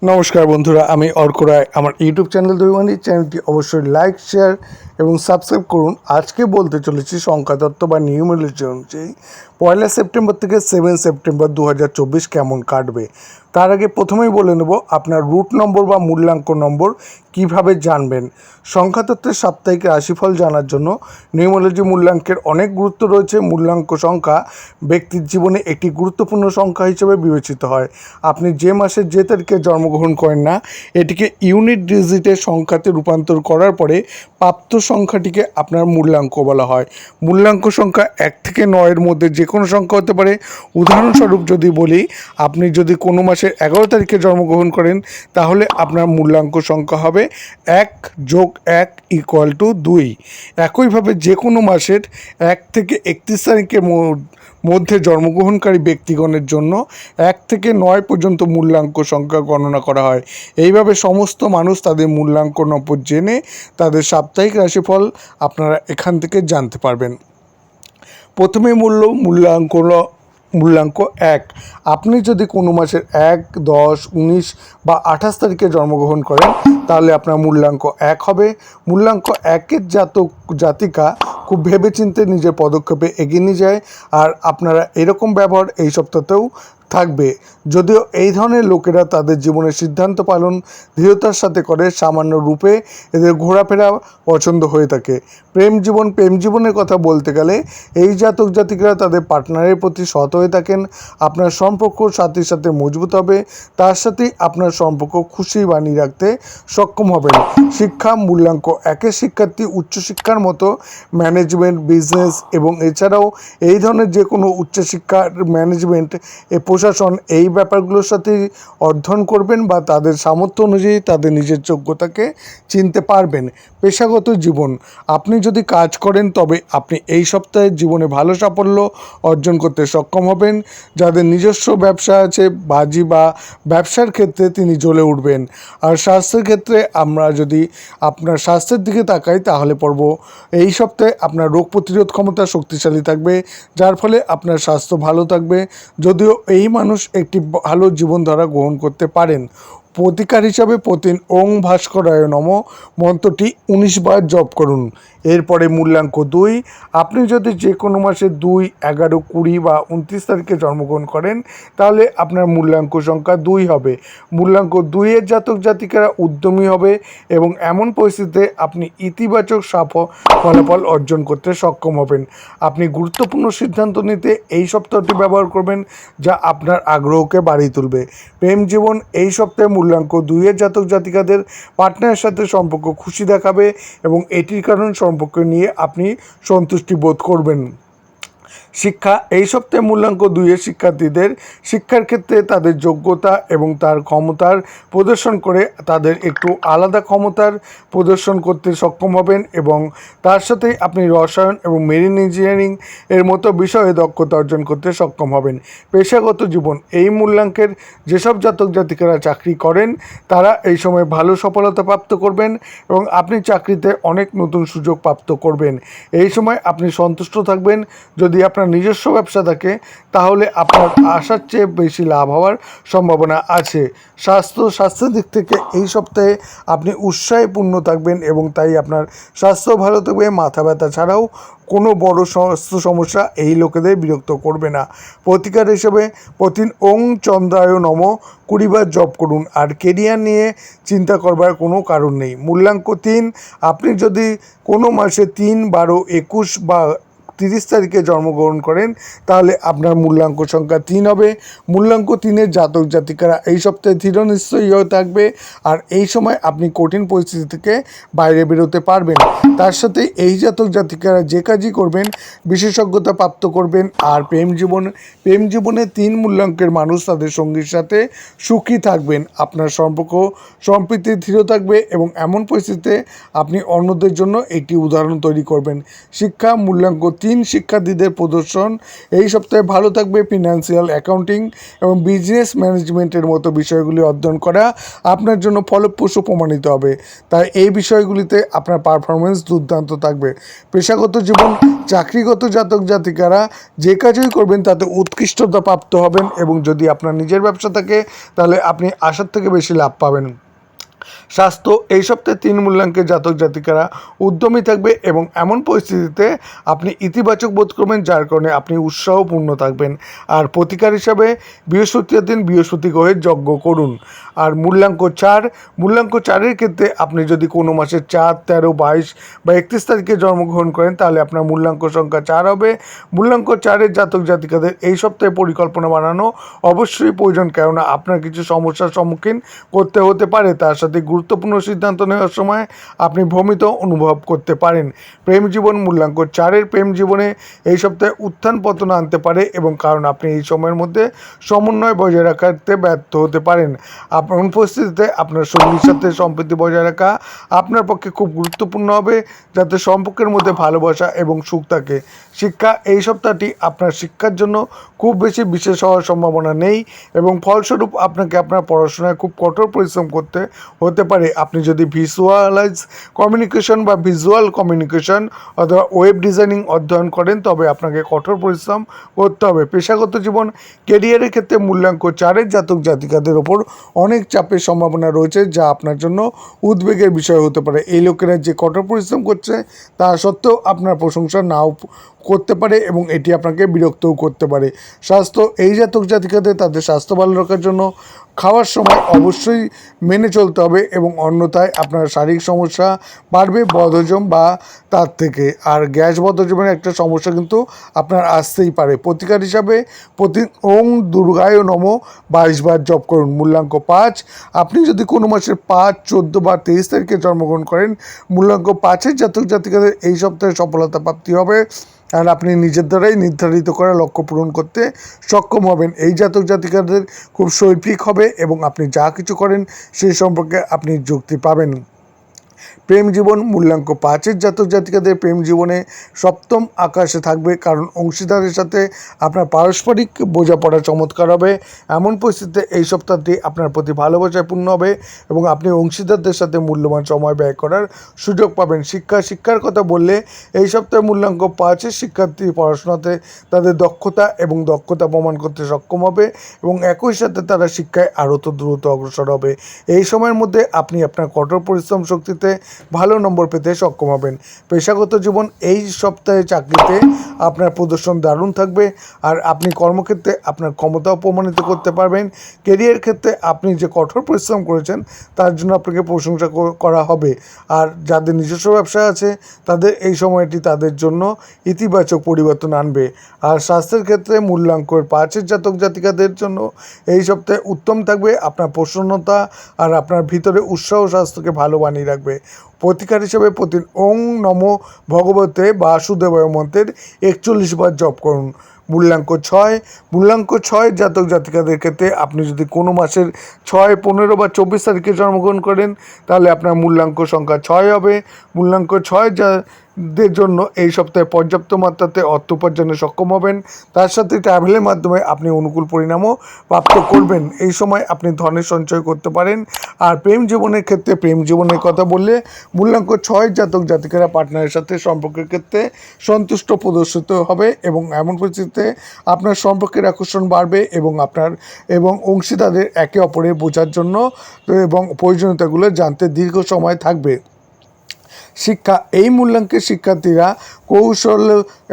নমস্কার বন্ধুরা, আমি অর্ক রায়। আমার ইউটিউব চ্যানেল দৈবানী চ্যানেলটি অবশ্যই লাইক, শেয়ার এবং সাবস্ক্রাইব করুন। আজকে বলতে চলেছি সংখ্যাতত্ত্ব বা নিউমেরোলজি অনুযায়ী 1 সেপ্টেম্বর থেকে 7 সেপ্টেম্বর 2024 কেমন কাটবে। তার আগে প্রথমেই বলে নেব আপনার রুট নম্বর বা মূল্যাঙ্ক নম্বর কিভাবে জানবেন। সংখ্যাতত্ত্বের সাপ্তাহিক রাশিফল জানার জন্য নিউমেরোলজি মূল্যাঙ্কের অনেক গুরুত্ব রয়েছে। মূল্যাঙ্ক সংখ্যা ব্যক্তির জীবনে একটি গুরুত্বপূর্ণ সংখ্যা হিসেবে বিবেচিত হয়। আপনি যে মাসে যে তারিখে জন্মগ্রহণ করেন না, এটিকে ইউনিট ডিজিটের সংখ্যাতে রূপান্তর করার পরে প্রাপ্ত সংখ্যাটিকে আপনার মূল্যাঙ্ক বলা হয়। মূল্যাঙ্ক সংখ্যা 1 থেকে 9-এর মধ্যে যে কোনো সংখ্যা হতে পারে। উদাহরণস্বরূপ যদি বলি, আপনি যদি কোনো মাসের 11 তারিখে জন্মগ্রহণ করেন, তাহলে আপনার মূল্যাঙ্ক সংখ্যা হবে 1 + 1 = 2। একইভাবে যে কোনো মাসের 1 থেকে 31 তারিখের মধ্যে জন্মগ্রহণকারী ব্যক্তিগণের জন্য 1 থেকে 9 পর্যন্ত মূল্যাঙ্ক সংখ্যা গণনা করা হয়। এইভাবে সমস্ত মানুষ তাদের মূল্যাঙ্ক নম্বর জেনে তাদের সাপ্তাহিক রাশিফল আপনারা এখান থেকে জানতে পারবেন। প্রথমে মূল্যাঙ্ক 1। আপনি যদি কোনো মাসের 1, 10, 19 বা 28 তারিখে জন্মগ্রহণ করেন, তাহলে আপনার মূল্যাঙ্ক 1 হবে। মূল্যাঙ্ক 1-এর জাতিকা খুব ভেবেচিন্তে নিজের পদক্ষেপে এগিয়ে নিয়ে যায়, আর আপনারা এরকম ব্যবহার এই সপ্তাহতেও থাকবে। যদিও এই ধরনের লোকেরা তাদের জীবনের সিদ্ধান্ত পালন দৃঢ়তার সাথে করে, সামান্য রূপে এদের ঘোরাফেরা পছন্দ হয়ে থাকে। প্রেম জীবনের কথা বলতে গেলে এই জাতক জাতিকরা তাদের পার্টনারের প্রতি সৎ হয়ে থাকেন। আপনার সম্পর্ক সাথীর সাথে মজবুত হবে, তার সাথেই আপনার সম্পর্ক খুশি বানিয়ে রাখতে সক্ষম হবেন। শিক্ষা মূল্যাঙ্ক 1-এর শিক্ষার্থী উচ্চশিক্ষার মতো ম্যানেজমেন্ট, বিজনেস এবং এছাড়াও এই ধরনের যে কোনো উচ্চশিক্ষার ম্যানেজমেন্ট, প্রশাসন, এই ব্যাপারগুলোর সাথে অধ্যয়ন করবেন বা তাদের সামর্থ্য অনুযায়ী তাদের নিজের যোগ্যতাকে চিনতে পারবেন। পেশাগত জীবন, আপনি যদি কাজ করেন তবে আপনি এই সপ্তাহের জীবনে ভালো সাফল্য অর্জন করতে সক্ষম হবেন। যাদের নিজস্ব ব্যবসা আছে, বাজি বা ব্যবসার ক্ষেত্রে তিনি জ্বলে উঠবেন। আর স্বাস্থ্যের ক্ষেত্রে আমরা যদি আপনার স্বাস্থ্যের দিকে তাকাই, তাহলে এই সপ্তাহে আপনার রোগ প্রতিরোধ ক্ষমতা শক্তিশালী থাকবে, যার ফলে আপনার স্বাস্থ্য ভালো থাকবে। যদিও এই মানুষ একটি ভালো জীবনধারা গ্রহণ করতে পারেন। প্রতিকার হিসাবে প্রতিদিন ওং ভাস্করায় নমঃ মন্ত্রটি 19 বার জপ করুন। এরপরে মূল্যাঙ্ক 2। আপনি যদি যে কোনো মাসে 2, 11, 20 বা 29 তারিখে জন্মগ্রহণ করেন, তাহলে আপনার মূল্যাঙ্ক সংখ্যা 2 হবে। মূল্যাঙ্ক 2-এর জাতক জাতিকারা উদ্যমী হবে এবং এমন পরিস্থিতিতে আপনি ইতিবাচক ফলাফল অর্জন করতে সক্ষম হবেন। আপনি গুরুত্বপূর্ণ সিদ্ধান্ত নিতে এই সপ্তাহটি ব্যবহার করবেন, যা আপনার আগ্রহকে বাড়িয়ে তুলবে। প্রেম জীবন, এই সপ্তাহে মূল্যাঙ্ক 2-এর জাতক জাতিকাদের পার্টনারের সাথে সম্পর্ক খুশি দেখাবে এবং এটির কারণ সম্পর্ক নিয়ে আপনি সন্তুষ্টি বোধ করবেন। শিক্ষা, এই সপ্তাহে মূল্যাঙ্ক 2-এর শিক্ষার্থীদের শিক্ষার ক্ষেত্রে তাদের যোগ্যতা এবং তার ক্ষমতার প্রদর্শন করে তাদের একটু আলাদা ক্ষমতার প্রদর্শন করতে সক্ষম হবেন এবং তার সাথে আপনি রসায়ন এবং মেরিন ইঞ্জিনিয়ারিং এর মতো বিষয়ে দক্ষতা অর্জন করতে সক্ষম হবেন। পেশাগত জীবন, এই মূল্যাঙ্কের যেসব জাতক জাতিকারা চাকরি করেন, তারা এই সময় ভালো সফলতা প্রাপ্ত করবেন এবং আপনি চাকরিতে অনেক নতুন সুযোগ প্রাপ্ত করবেন। এই সময় আপনি সন্তুষ্ট থাকবেন। যদি আপনার নিজস্ব ব্যবসা থাকে, তাহলে আপনার আশার চেয়ে বেশি লাভ হওয়ার সম্ভাবনা আছে। স্বাস্থ্যের দিক থেকে এই সপ্তাহে আপনি উৎসাহপূর্ণ থাকবেন এবং তাই আপনার স্বাস্থ্য ভালো থাকবে। মাথা ব্যথা ছাড়াও কোনো বড় স্বাস্থ্য সমস্যা এই লোকেদের বিরক্ত করবে না। প্রতিকার হিসেবে প্রতিদিন ওং চন্দ্রায় নমঃ 20 বার জপ করুন। আর কেরিয়ার নিয়ে চিন্তা করবার কোনো কারণ নেই। মূল্যাঙ্ক 3। আপনি যদি কোনো মাসে 3, 12, 21 বা 30 তারিখে জন্মগ্রহণ করেন, তাহলে আপনার মূল্যাঙ্ক সংখ্যা 3 হবে। মূল্যাঙ্ক 3-এর জাতক জাতিকারা এই সপ্তাহে দৃঢ় নিশ্চয়ই হয়ে থাকবে, আর এই সময় আপনি কঠিন পরিস্থিতি থেকে বাইরে বেরোতে পারবেন। তার সাথে এই জাতক জাতিকারা যে কাজই করবেন বিশেষজ্ঞতা প্রাপ্ত করবেন। আর প্রেম জীবনে 3 মূল্যাঙ্কের মানুষ তাদের সঙ্গীর সাথে সুখী থাকবেন। আপনার সম্পর্ক সম্প্রীতি দৃঢ় থাকবে এবং এমন পরিস্থিতিতে আপনি অন্যদের জন্য একটি উদাহরণ তৈরি করবেন। শিক্ষা মূল্যাঙ্ক 3 3 শিক্ষার্থীদের প্রদর্শন এই সপ্তাহে ভালো থাকবে। ফিনান্সিয়াল, অ্যাকাউন্টিং এবং বিজনেস ম্যানেজমেন্টের মতো বিষয়গুলি অধ্যয়ন করা আপনার জন্য ফলপ্রসূ প্রমাণিত হবে। তাই এই বিষয়গুলিতে আপনার পারফরমেন্স দুর্দান্ত থাকবে। পেশাগত জীবন, চাকরিগত জাতক জাতিকারা যে কাজই করবেন তাতে উৎকৃষ্টতা প্রাপ্ত হবেন এবং যদি আপনার নিজের ব্যবসা থাকে তাহলে আপনি আশার থেকে বেশি লাভ পাবেন। স্বাস্থ্য, এই সপ্তাহে 3 মূল্যাঙ্কের জাতক জাতিকারা উদ্যমী থাকবে এবং এমন পরিস্থিতিতে আপনি ইতিবাচক বোধ করবেন, যার কারণে আপনি উৎসাহপূর্ণ থাকবেন। আর প্রতিকার হিসাবে বৃহস্পতির দিন বৃহস্পতি গ্রহের যজ্ঞ করুন। আর মূল্যাঙ্ক 4, মূল্যাঙ্ক 4-এর ক্ষেত্রে আপনি যদি কোনো মাসের 4, 13, 22 বা 31 তারিখে জন্মগ্রহণ করেন তাহলে আপনার মূল্যাঙ্ক সংখ্যা 4 হবে। মূল্যাঙ্ক 4-এর জাতক জাতিকাদের এই সপ্তাহে পরিকল্পনা বানানো অবশ্যই প্রয়োজন, কেননা আপনার কিছু সমস্যার সম্মুখীন করতে হতে পারে। তার সাথে গুরুত্বপূর্ণ সিদ্ধান্ত নেওয়ার সময় আপনি ভ্রমিত অনুভব করতে পারেন। প্রেম জীবন, মূল্যাঙ্ক 4-এর প্রেম জীবনে এই সপ্তাহে উত্থান পতন আনতে পারে এবং কারণ আপনি এই সময়ের মধ্যে সমন্বয় বজায় রাখতে ব্যর্থ হতে পারেন। আপনার উপস্থিতিতে আপনার সঙ্গীর সাথে সম্প্রীতি বজায় রাখা আপনার পক্ষে খুব গুরুত্বপূর্ণ হবে, যাতে সম্পর্কের মধ্যে ভালোবাসা এবং সুখ থাকে। শিক্ষা, এই সপ্তাহটি আপনার শিক্ষার জন্য খুব বেশি বিশেষ হওয়ার সম্ভাবনা নেই এবং ফলস্বরূপ আপনাকে আপনার পড়াশোনায় খুব কঠোর পরিশ্রম করতে হতে পারে। আপনি যদি ভিজুয়ালাইজ কমিউনিকেশন বা ভিজুয়াল কমিউনিকেশন অথবা ওয়েব ডিজাইনিং অধ্যয়ন করেন তবে আপনাকে কঠোর পরিশ্রম করতে হবে। পেশাগত জীবন, কেরিয়ারের ক্ষেত্রে মূল্যাঙ্ক 4-এর জাতক জাতিকাদের ওপর অনেক চাপের সম্ভাবনা রয়েছে, যা আপনার জন্য উদ্বেগের বিষয় হতে পারে। এই লোকেরা যে কঠোর পরিশ্রম করছে তা সত্ত্বেও আপনার প্রশংসা নাও করতে পারে এবং এটি আপনাকে বিরক্তও করতে পারে। স্বাস্থ্য, এই জাতক জাতিকাদের তাদের স্বাস্থ্য ভালো রাখার জন্য খাওয়ার সময় অবশ্যই মেনে চলতে হবে এবং অন্যথায় আপনার শারীরিক সমস্যা বাড়বে, বদহজম বা তার থেকে। আর গ্যাস বদহজমের একটা সমস্যা কিন্তু আপনার আসতেই পারে। প্রতিকার হিসাবে ওং দুর্গায় নমঃ 22 বার জপ করুন। মূল্যাঙ্ক 5, আপনি যদি কোনো মাসের 5, 14 বা 23 তারিখে জন্মগ্রহণ করেন মূল্যাঙ্ক 5-এর জাতক জাতিকাদের এই সপ্তাহে সফলতা প্রাপ্তি হবে আর আপনি নিজের দ্বারাই নির্ধারিত করা লক্ষ্য পূরণ করতে সক্ষম হবেন। এই জাতক জাতিকাদের খুব শৈল্পিক হবে এবং আপনি যা কিছু করেন সেই সম্পর্কে আপনি যুক্তি পাবেন। প্রেম জীবন, মূল্যাঙ্ক 5-এর জাতক জাতিকাদের প্রেম জীবনে সপ্তম আকাশে থাকবে, কারণ অংশীদারের সাথে আপনার পারস্পরিক বোঝাপড়া চমৎকার হবে। এমন পরিস্থিতিতে এই সপ্তাহটি আপনার প্রতি ভালোবাসায় পূর্ণ হবে এবং আপনি অংশীদারদের সাথে মূল্যবান সময় ব্যয় করার সুযোগ পাবেন। শিক্ষার কথা বললে এই সপ্তাহে মূল্যাঙ্ক 5-এর শিক্ষার্থী পড়াশোনাতে তাদের দক্ষতা প্রমাণ করতে সক্ষম হবে এবং একই সাথে তারা শিক্ষায় আরও দ্রুত অগ্রসর হবে। এই সময়ের মধ্যে আপনি আপনার কঠোর পরিশ্রম শক্তিতে ভালো নম্বর পেতে সক্ষম হবেন। পেশাগত জীবন, এই সপ্তাহে চাকরিতে আপনার প্রদর্শন দারুণ থাকবে আর আপনি কর্মক্ষেত্রে আপনার ক্ষমতাও প্রমাণিত করতে পারবেন। কেরিয়ার ক্ষেত্রে আপনি যে কঠোর পরিশ্রম করেছেন তার জন্য আপনাকে প্রশংসা করা হবে। আর যাদের নিজস্ব ব্যবসা আছে তাদের এই সময়টি তাদের জন্য ইতিবাচক পরিবর্তন আনবে। আর স্বাস্থ্যের ক্ষেত্রে মূল্যাঙ্কের 5-এর জাতক জাতিকাদের জন্য এই সপ্তাহে উত্তম থাকবে। আপনার প্রসন্নতা আর আপনার ভিতরে উৎসাহ স্বাস্থ্যকে ভালো বানিয়ে রাখবে। প্রতিকার হিসেবে প্রতিদিন ওং নমো ভগবতে বাসুদেবায় মন্ত্রের 41 বার জপ করুন। মূল্যাঙ্ক 6 জাতক জাতিকাদের ক্ষেত্রে আপনি যদি কোনো মাসের 6, 15 বা 24 তারিখে জন্মগ্রহণ করেন তাহলে আপনার মূল্যাঙ্ক সংখ্যা 6 হবে। মূল্যাঙ্ক 6 দের জন্য এই সপ্তাহে পর্যাপ্ত মাত্রাতে অর্থ উপার্জনে সক্ষম হবেন। তার সাথে ট্রাভেলের মাধ্যমে আপনি অনুকূল পরিণামও প্রাপ্ত করবেন। এই সময় আপনি ধনের সঞ্চয় করতে পারেন। আর প্রেম জীবনের ক্ষেত্রে প্রেম জীবনের কথা বললে মূল্যাঙ্ক 6 জাতক জাতিকারা পার্টনারের সাথে সম্পর্কের ক্ষেত্রে সন্তুষ্ট প্রদর্শিত হবে এবং এমন পরিস্থিতিতে আপনার সম্পর্কের আকর্ষণ বাড়বে এবং আপনার অংশীদারদের একে অপরের বোঝার জন্য এবং প্রয়োজনীয়তাগুলো জানতে দীর্ঘ সময় থাকবে। শিক্ষা, এই মূল্যাঙ্কের শিক্ষার্থীরা কৌশল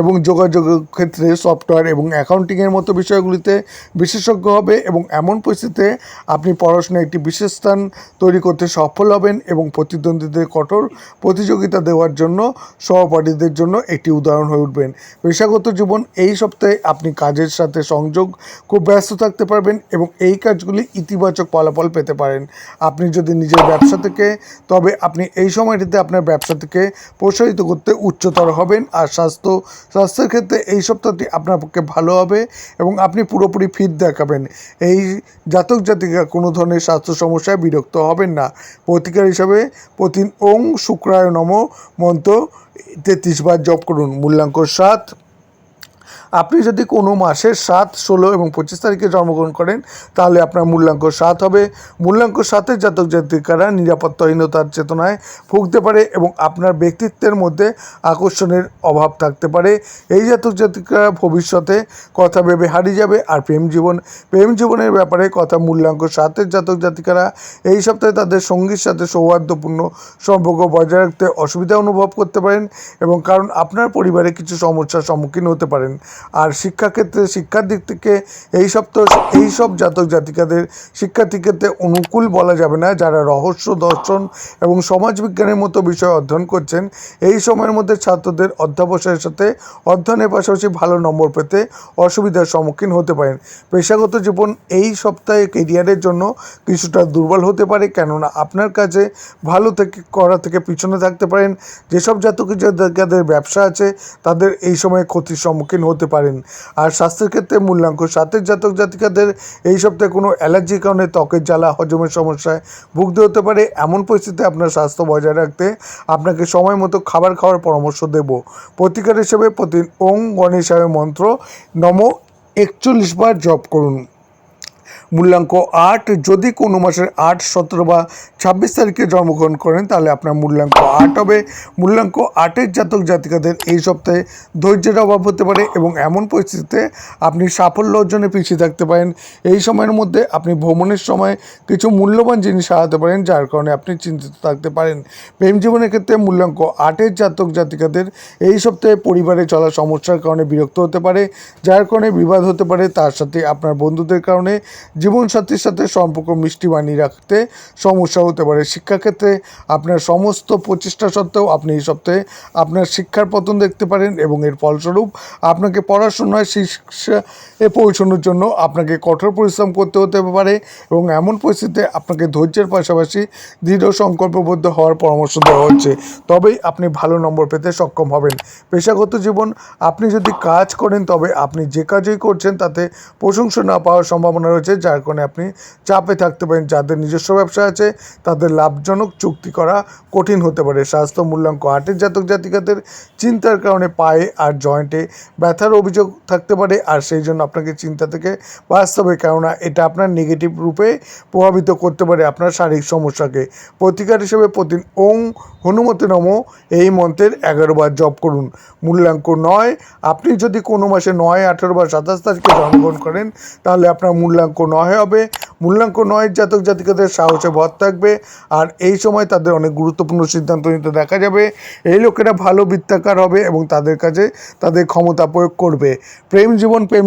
এবং যোগাযোগের ক্ষেত্রে সফটওয়্যার এবং অ্যাকাউন্টিংয়ের মতো বিষয়গুলিতে বিশেষজ্ঞ হবে এবং এমন পরিস্থিতিতে আপনি পড়াশোনায় একটি বিশেষ স্থান তৈরি করতে সফল হবেন এবং প্রতিদ্বন্দ্বীদের কঠোর প্রতিযোগিতা দেওয়ার জন্য সহপাঠীদের জন্য একটি উদাহরণ হয়ে উঠবেন। পেশাগত জীবন, এই সপ্তাহে আপনি কাজের সাথে সংযোগ খুব ব্যস্ত থাকতে পারবেন এবং এই কাজগুলি ইতিবাচক ফলাফল পেতে পারেন। আপনি যদি নিজের ব্যবসা থেকে তবে আপনি এই সময়টিতে আপনার ব্যবসা থেকে প্রসারিত করতে উচ্চতর হবেন। আর স্বাস্থ্যের ক্ষেত্রে এই সপ্তাহটি আপনার পক্ষে ভালো হবে এবং আপনি পুরোপুরি ফিট দেখাবেন। এই জাতক জাতিকা কোনো ধরনের স্বাস্থ্য সমস্যায় বিরক্ত হবেন না। প্রতিকার হিসাবে প্রতিদিন ওং শুক্রায় নমঃ মন্ত্র 33 বার জপ করুন। মূল্যাঙ্ক 7, আপনি যদি কোনো মাসের 7, 16 এবং 25 তারিখে জন্মগ্রহণ করেন তাহলে আপনার মূল্যাঙ্ক 7 হবে। মূল্যাঙ্ক 7-এর জাতক জাতিকারা নিরাপত্তাহীনতার চেতনায় ভুগতে পারে এবং আপনার ব্যক্তিত্বের মধ্যে আকর্ষণের অভাব থাকতে পারে। এই জাতক জাতিকারা ভবিষ্যতে কথা ভেবে হারিয়ে যাবে। আর প্রেম জীবনের ব্যাপারে কথা মূল্যাঙ্ক 7-এর জাতক জাতিকারা এই সপ্তাহে তাদের সঙ্গীর সাথে সৌহার্দ্যপূর্ণ সম্পর্ক বজায় রাখতে অসুবিধা অনুভব করতে পারেন এবং কারণ আপনার পরিবারে কিছু সমস্যার সম্মুখীন হতে পারেন। আর শিক্ষাক্ষেত্রে শিক্ষার দিক থেকে এই সব জাতক জাতিকাদের শিক্ষার্থীর ক্ষেত্রে অনুকূল বলা যাবে না। যারা রহস্য দর্শন এবং সমাজবিজ্ঞানের মতো বিষয় অধ্যয়ন করছেন এই সময়ের মধ্যে ছাত্রদের অধ্যাবসায়ের সাথে অধ্যয়নের পাশাপাশি ভালো নম্বর পেতে অসুবিধার সম্মুখীন হতে পারেন। পেশাগত জীবন এই সপ্তাহে কেরিয়ারের জন্য কিছুটা দুর্বল হতে পারে, কেননা আপনার কাছে ভালো করা থেকে পিছনে থাকতে পারেন। যেসব জাতক জাতিকাদের ব্যবসা আছে তাদের এই সময় ক্ষতির সম্মুখীন হতে পারেন। আর স্বাস্থ্যের ক্ষেত্রে মূল্যাঙ্ক 7-এর জাতক জাতিকাদের এই সপ্তাহে কোনো অ্যালার্জির কারণে ত্বকের জ্বালা, হজমের সমস্যায় ভুগতে হতে পারে। এমন পরিস্থিতিতে আপনার স্বাস্থ্য বজায় রাখতে আপনাকে সময় মতো খাবার খাওয়ার পরামর্শ দেব। প্রতিকার হিসেবে প্রতিদিন ওং গণেশায় মন্ত্র নম 41 বার জপ করুন। মূল্যাঙ্ক 8, যদি কোনো মাসের 8, 17 বা 26 তারিখে জন্মগ্রহণ করেন তাহলে আপনার মূল্যাঙ্ক 8 হবে। মূল্যাঙ্ক 8-এর জাতক জাতিকাদের এই সপ্তাহে ধৈর্যের অভাব হতে পারে এবং এমন পরিস্থিতিতে আপনি সাফল্য অর্জনে পিছিয়ে থাকতে পারেন। এই সময়ের মধ্যে আপনি ভ্রমণের সময় কিছু মূল্যবান জিনিস হারাতে পারেন, যার কারণে আপনি চিন্তিত থাকতে পারেন। প্রেম জীবনের ক্ষেত্রে মূল্যাঙ্ক 8-এর জাতক জাতিকাদের এই সপ্তাহে পরিবারে চলা সমস্যার কারণে বিরক্ত হতে পারে, যার কারণে বিবাদ হতে পারে। তার সাথে আপনার বন্ধুদের কারণে জীবনসাথীর সাথে সম্পর্ক মিষ্টি বানিয়ে রাখতে সমস্যা হতে পারে। শিক্ষাক্ষেত্রে আপনার সমস্ত প্রচেষ্টা সত্ত্বেও আপনি এই সপ্তাহে আপনার শিক্ষার পতন দেখতে পারেন এবং এর ফলস্বরূপ আপনাকে পড়াশোনায় শীর্ষে পৌঁছানোর জন্য আপনাকে কঠোর পরিশ্রম করতে হতে পারে এবং এমন পরিস্থিতিতে আপনাকে ধৈর্যের পাশাপাশি দৃঢ় সংকল্পবদ্ধ হওয়ার পরামর্শ দেওয়া হচ্ছে, তবেই আপনি ভালো নম্বর পেতে সক্ষম হবেন। পেশাগত জীবন, আপনি যদি কাজ করেন তবে আপনি যে কাজই করছেন তাতে প্রশংসা না পাওয়ার সম্ভাবনা রয়েছে, যার কারণে আপনি চাপে থাকতে পারেন। যাদের নিজস্ব ব্যবসা আছে তাদের লাভজনক চুক্তি করা কঠিন হতে পারে। স্বাস্থ্য মূল্যাঙ্ক 8-এর জাতক জাতিকাদের চিন্তার কারণে পায়ে আর জয়েন্টে ব্যথার অভিযোগ থাকতে পারে, আর সেই জন্য আপনাকে চিন্তা থেকে বাঁচতে হবে, কেননা এটা আপনার নেগেটিভ রূপে প্রভাবিত করতে পারে আপনার শারীরিক সমস্যাকে। প্রতিকার হিসেবে প্রতিদিন ওং হনুমতে নম এই মন্ত্রের 11 বার জপ করুন। মূল্যাঙ্ক 9, আপনি যদি কোনো মাসে 9, 18 বা 27 তারিখে জন্মগ্রহণ করেন তাহলে আপনার মূল্যাঙ্ক 9 হবে। মূল্যাঙ্ক 9-এর জাতক জাতিকাদের সাহসে ভর থাকবে আর এই সময় তাদের অনেক গুরুত্বপূর্ণ সিদ্ধান্ত নিতে দেখা যাবে। এই লোকেরা ভালো বৃত্তাকার হবে এবং তাদের কাছে তাদের ক্ষমতা প্রয়োগ করবে। প্রেম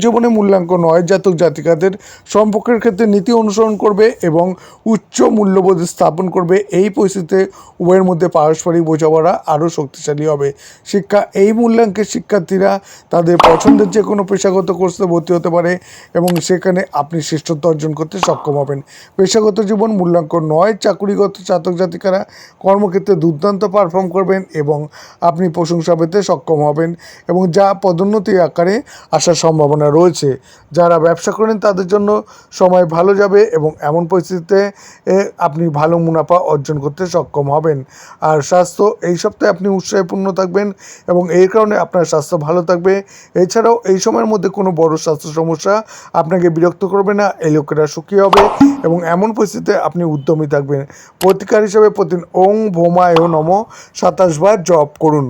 জীবনে মূল্যাঙ্ক 9-এর জাতক জাতিকাদের সম্পর্কের ক্ষেত্রে নীতি অনুসরণ করবে এবং উচ্চ মূল্যবোধ স্থাপন করবে। এই পরিস্থিতিতে উভয়ের মধ্যে পারস্পরিক বোঝাপড়া আরও শক্তিশালী হবে। শিক্ষা, এই মূল্যাঙ্কের শিক্ষার্থীরা তাদের পছন্দের যে কোনো পেশাগত কোর্সে ভর্তি হতে পারে এবং সেখানে আপনি শ্রেষ্ঠত্ব অর্জন করতে সক্ষম হবেন। পেশাগত জীবন মূল্যাঙ্ক 9, চাকুরিগত জাতক জাতিকারা কর্মক্ষেত্রে দুর্দান্ত পারফর্ম করবেন এবং আপনি প্রশংসা পেতে সক্ষম হবেন এবং যা পদোন্নতি আকারে আসার সম্ভাবনা রয়েছে। যারা ব্যবসা করেন তাদের জন্য সময় ভালো যাবে এবং এমন পরিস্থিতিতে আপনি ভালো মুনাফা অর্জন করতে সক্ষম হবেন। আর স্বাস্থ্য, এই সপ্তাহে আপনি উৎসাহপূর্ণ থাকবেন এবং এই কারণে আপনার স্বাস্থ্য ভালো থাকবে। এছাড়াও এই সময়ের মধ্যে কোনো বড় স্বাস্থ্য সমস্যা আপনাকে বিরক্ত করবে না। এই লোকেরা সুখী হবে এবং এমন পরিস্থিতিতে আপনি উদ্যমী থাকবেন। প্রতিকার হিসেবে প্রতিদিন ওং ভৌমায় নম 27 বার জপ করুন।